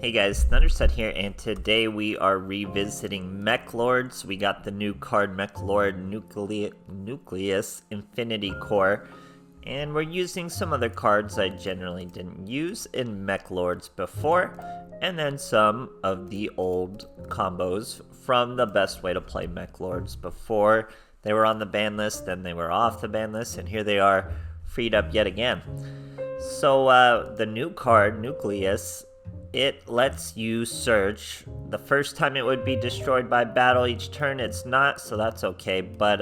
Hey guys, THUNDERSTUD here, and today we are revisiting Meklords. We got the new card Meklord Nucleus Infinity Core, and we're using some other cards I generally didn't use in Meklords before, and then some of the old combos from the best way to play Meklords before. They were on the ban list, then they were off the ban list, and here they are freed up yet again. So the new card, Nucleus, it lets you search. The first time it would be destroyed by battle, each turn it's not, so that's okay. But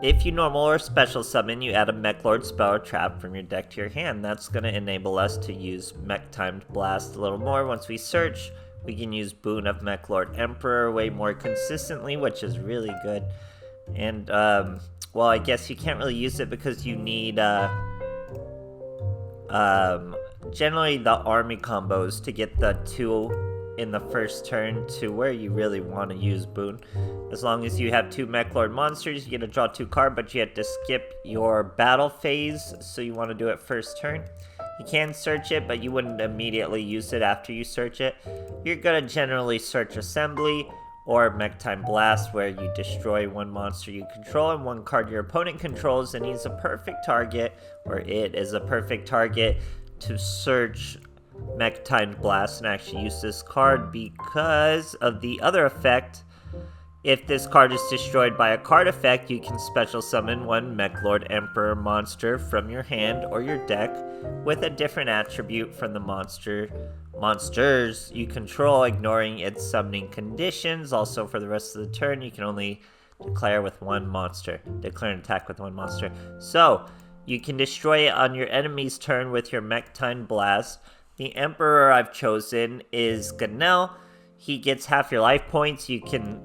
if you normal or special summon, you add a Meklord spell or trap from your deck to your hand. That's going to enable us to use Mech Timed Blast a little more. Once we search, we can use Boon of Meklord Emperor way more consistently, which is really good. And, well, I guess you can't really use it because you need, generally the army combos to get the 2 in the first turn to where you really want to use Boon. As long as you have 2 Meklord monsters, you get to draw 2 cards, but you have to skip your battle phase, so you want to do it first turn. You can search it, but you wouldn't immediately use it after you search it. You're going to generally search Assembly or Mech Time Blast, where you destroy 1 monster you control and 1 card your opponent controls, and he's a perfect target, or it is a perfect target, to search Mech Time Blast and actually use this card because of the other effect. If this card is destroyed by a card effect, you can special summon 1 Meklord Emperor monster from your hand or your deck with a different attribute from the monsters you control, ignoring its summoning conditions. Also, for the rest of the turn, you can only declare an attack with 1 monster. So you can destroy it on your enemy's turn with your Mech Time Blast. The Emperor I've chosen is Ganel. He gets half your life points. You can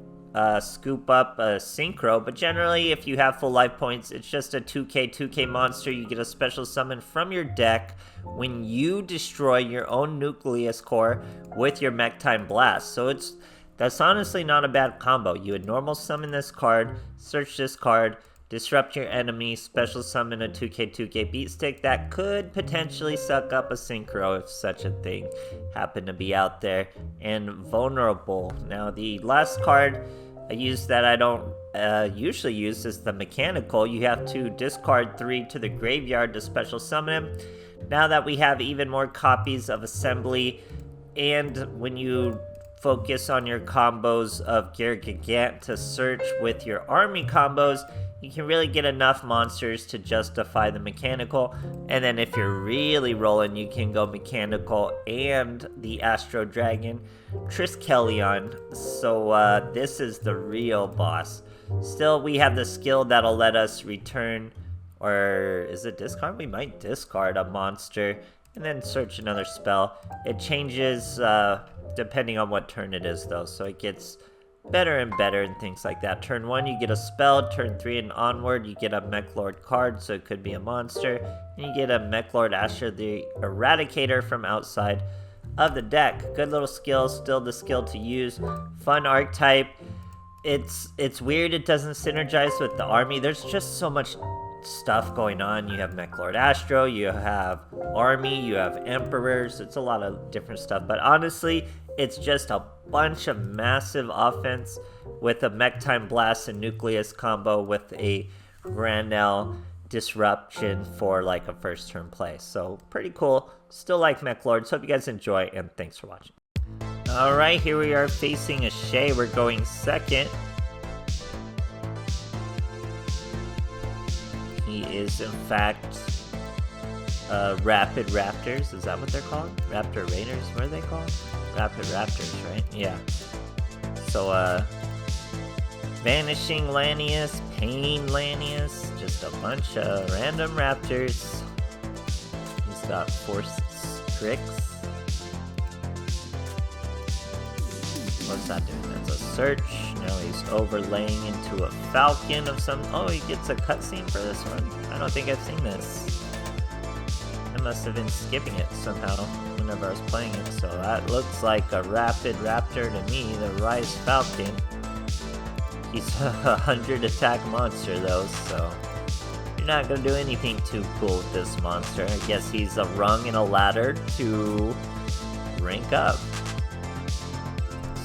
scoop up a Synchro, but generally if you have full life points, it's just a 2k monster. You get a special summon from your deck when you destroy your own Nucleus core with your Mech Time Blast. So that's honestly not a bad combo. You would normal summon this card, search this card, disrupt your enemy, special summon a 2k beat stick that could potentially suck up a Synchro if such a thing happened to be out there, and vulnerable. Now the last card I use that I don't usually use is the Mechanical. You have to discard 3 to the graveyard to special summon him. Now that we have even more copies of Assembly, and when you focus on your combos of Gigant to search with your army combos, you can really get enough monsters to justify the Mechanical. And then if you're really rolling, you can go Mechanical and the Astro Dragon Triskelion. So this is the real boss. Still, we have the skill that'll let us return, or is it discard? We might discard a monster and then search another spell. It changes depending on what turn it is though, so it gets better and better and things like that. Turn 1 you get a spell, turn 3 and onward you get a Meklord card, so it could be a monster, and you get a Meklord Asher the Eradicator from outside of the deck. Good little skill, still the skill to use. Fun archetype. It's weird it doesn't synergize with the army. There's just so much stuff going on. You have Meklord Astro, you have army, you have emperors. It's a lot of different stuff, but honestly it's just a bunch of massive offense with a Mech Time Blast and Nucleus combo with a Granel disruption for like a first turn play. So pretty cool. Still like Meklord. So hope you guys enjoy, and thanks for watching. Alright, here we are facing a Shay. We're going second. He is in fact Rapid Raptors. Is that what they're called? Raptor Raiders? What are they called? Rapid Raptors, right? Yeah. So, Vanishing Lanius, Pain Lanius, just a bunch of random Raptors. He's got Force Strix. What's that doing? That's a search. Now he's overlaying into a Falcon of some... Oh, he gets a cutscene for this one? I don't think I've seen this. I must have been skipping it somehow whenever I was playing it. So that looks like a Rapid Raptor to me, the Rise Falcon. He's a 100 attack monster though, so you're not gonna do anything too cool with this monster. I guess he's a rung in a ladder to rank up.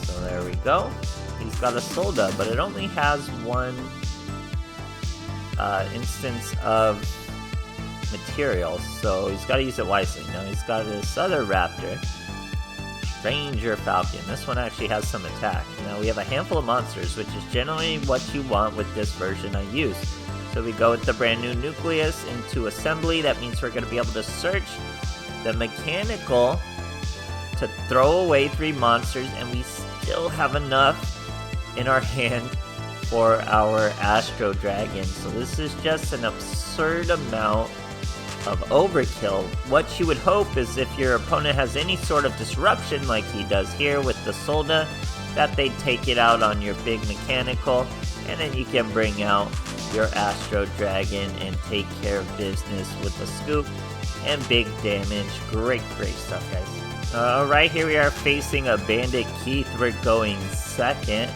So there we go. He's got a Solda, but it only has one instance of material, so he's got to use it wisely. Now he's got this other raptor, Stranger Falcon. This one actually has some attack. Now we have a handful of monsters, which is generally what you want with this version I use. So we go with the brand new Nucleus into assembly. That means we're going to be able to search the mechanical to throw away 3 monsters, and we still have enough in our hand for our Astro Dragon. So this is just an absurd amount of overkill. What you would hope is if your opponent has any sort of disruption like he does here with the Solda, that they take it out on your big mechanical, and then you can bring out your Astro Dragon and take care of business with the scoop and big damage. Great stuff, guys. Alright, here we are facing a Bandit Keith. We're going second.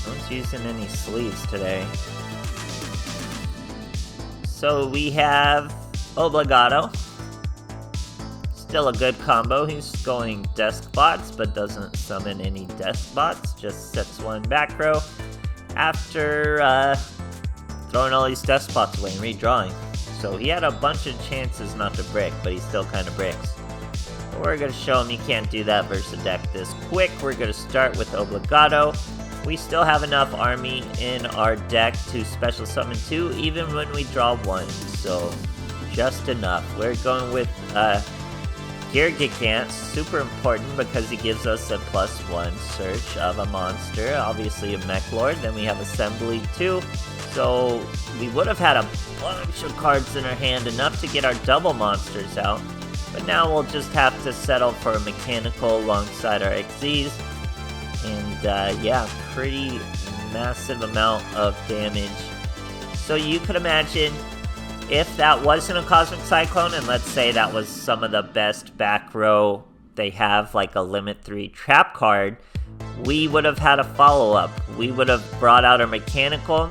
No one's using any sleeves today. So we have Obligado. Still a good combo. He's going desk bots, but doesn't summon any desk bots. Just sets 1 back row after throwing all these desk bots away and redrawing. So he had a bunch of chances not to brick, but he still kind of bricks. But we're going to show him you can't do that versus a deck this quick. We're going to start with Obligado. We still have enough army in our deck to special summon 2, even when we draw 1. So just enough. We're going with Gear Gigant, super important because he gives us a +1 search of a monster, obviously a Meklord. Then we have Assembly 2, so we would have had a bunch of cards in our hand, enough to get our double monsters out, but now we'll just have to settle for a mechanical alongside our XZs, and yeah, pretty massive amount of damage. So you could imagine if that wasn't a Cosmic Cyclone, and let's say that was some of the best back row they have, like a Limit 3 trap card, we would have had a follow-up. We would have brought out our mechanical,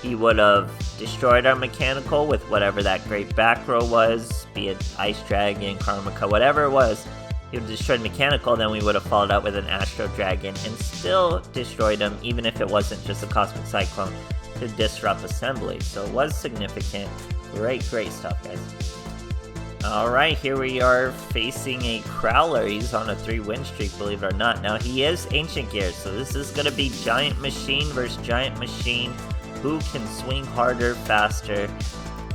he would have destroyed our mechanical with whatever that great back row was, be it Ice Dragon, Karmika, whatever it was. He would have destroyed mechanical, then we would have followed up with an Astro Dragon and still destroyed him, even if it wasn't just a Cosmic Cyclone, to disrupt assembly. So it was significant. Great stuff, guys. Alright, here we are facing a Crowler. He's on a 3-win streak, believe it or not. Now, he is Ancient Gear, so this is going to be Giant Machine versus Giant Machine. Who can swing harder, faster?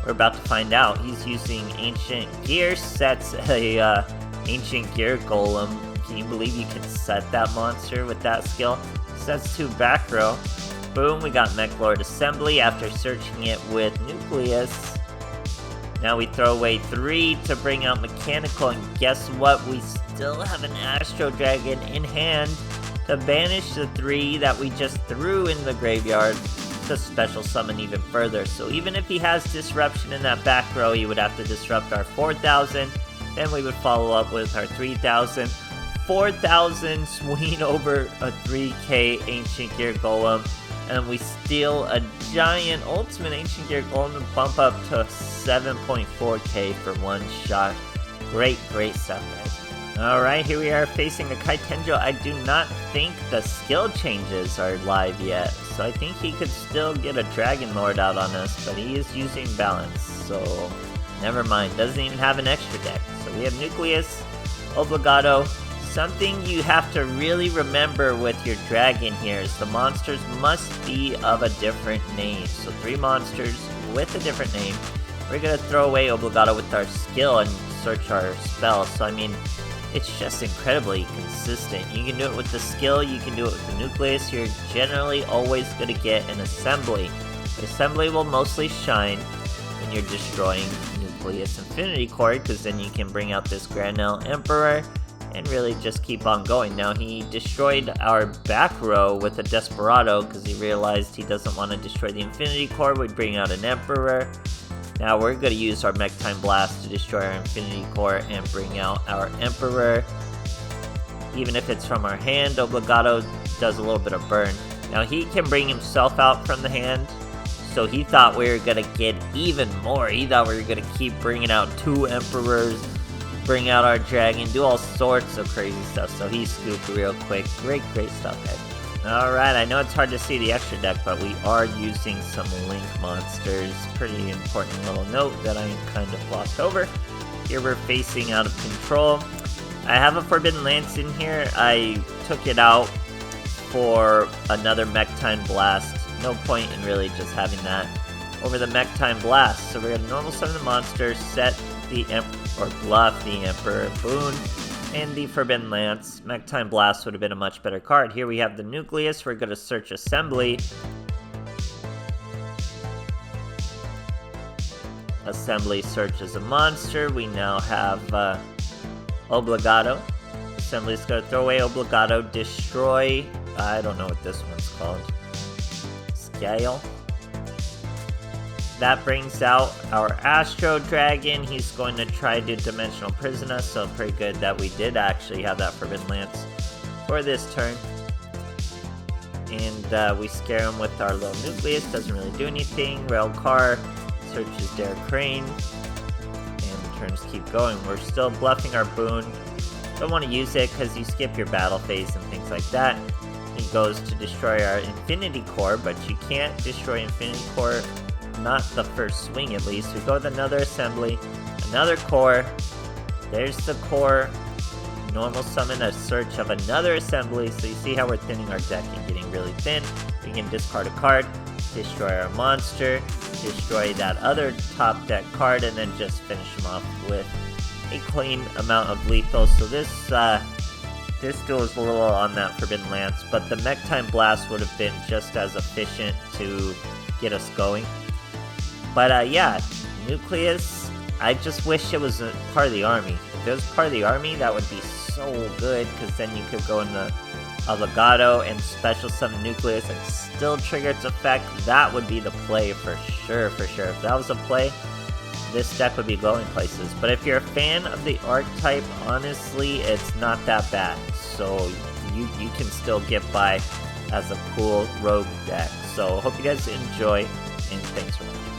We're about to find out. He's using Ancient Gear, sets a Ancient Gear Golem. Can you believe you can set that monster with that skill? Sets 2 back row. Boom, we got Meklord Assembly after searching it with Nucleus. Now we throw away 3 to bring out Mechanical, and guess what? We still have an Astro Dragon in hand to banish the 3 that we just threw in the graveyard to special summon even further. So even if he has disruption in that back row, he would have to disrupt our 4,000. Then we would follow up with our 3,000. 4,000 swing over a 3k Ancient Gear Golem. And we steal a giant Ultimate Ancient Gear Golem to bump up to 7.4k for 1 shot. Great stuff, guys. Alright, here we are facing a Kite Angel. I do not think the skill changes are live yet, so I think he could still get a Dragon Lord out on us, but he is using balance, so never mind. Doesn't even have an extra deck. So we have Nucleus, Obligado. Something you have to really remember with your dragon here is the monsters must be of a different name. So 3 monsters with a different name. We're going to throw away Obligado with our skill and search our spell. So I mean, it's just incredibly consistent. You can do it with the skill, you can do it with the Nucleus. You're generally always going to get an Assembly. The Assembly will mostly shine when you're destroying Nucleus Infinity Core, because then you can bring out this Granel Emperor and really just keep on going. Now, he destroyed our back row with a Desperado because he realized he doesn't want to destroy the Infinity Core. We'd bring out an Emperor. Now, we're going to use our Mech Time Blast to destroy our Infinity Core and bring out our Emperor. Even if it's from our hand, Obligado does a little bit of burn. Now, he can bring himself out from the hand, so he thought we were going to get even more. He thought we were going to keep bringing out 2 Emperors bring out our dragon, do all sorts of crazy stuff. So he scooped real quick. Great stuff, guys. Alright, I know it's hard to see the extra deck, but we are using some link monsters. Pretty important little note that I kind of glossed over. Here we're facing out of control. I have a Forbidden Lance in here. I took it out for another Mektime Blast. No point in really just having that over the Mektime Blast. So we're gonna normal summon the monster, set the or bluff the Emperor Boon, and the Forbidden Lance. Mektime Blast would have been a much better card. Here we have the Nucleus. We're gonna search Assembly. Assembly searches a monster. We now have Obligado. Assembly's gonna throw away Obligado, destroy. I don't know what this one's called. Scale. That brings out our Astro Dragon. He's going to try to Dimensional Prison us, so pretty good that we did actually have that Forbidden Lance for this turn. And we scare him with our little Nucleus, doesn't really do anything. Rail Car searches Derek Crane, and turns keep going. We're still bluffing our Boon. Don't want to use it because you skip your battle phase and things like that. He goes to destroy our Infinity Core, but you can't destroy Infinity Core. Not the first swing, at least. We go with another Assembly, another Core. There's the Core. Normal summon a search of another Assembly. So you see how we're thinning our deck and getting really thin. We can discard a card, destroy our monster, destroy that other top deck card, and then just finish him off with a clean amount of lethal. So this duel is a little on that Forbidden Lance, but the Mektime Blast would have been just as efficient to get us going. But yeah, Nucleus, I just wish it was a part of the army. If it was part of the army, that would be so good, because then you could go into Obligado and special summon Nucleus and still trigger its effect. That would be the play for sure. If that was a play, this deck would be going places. But if you're a fan of the archetype, honestly, it's not that bad. So you can still get by as a cool rogue deck. So hope you guys enjoy, and thanks for watching.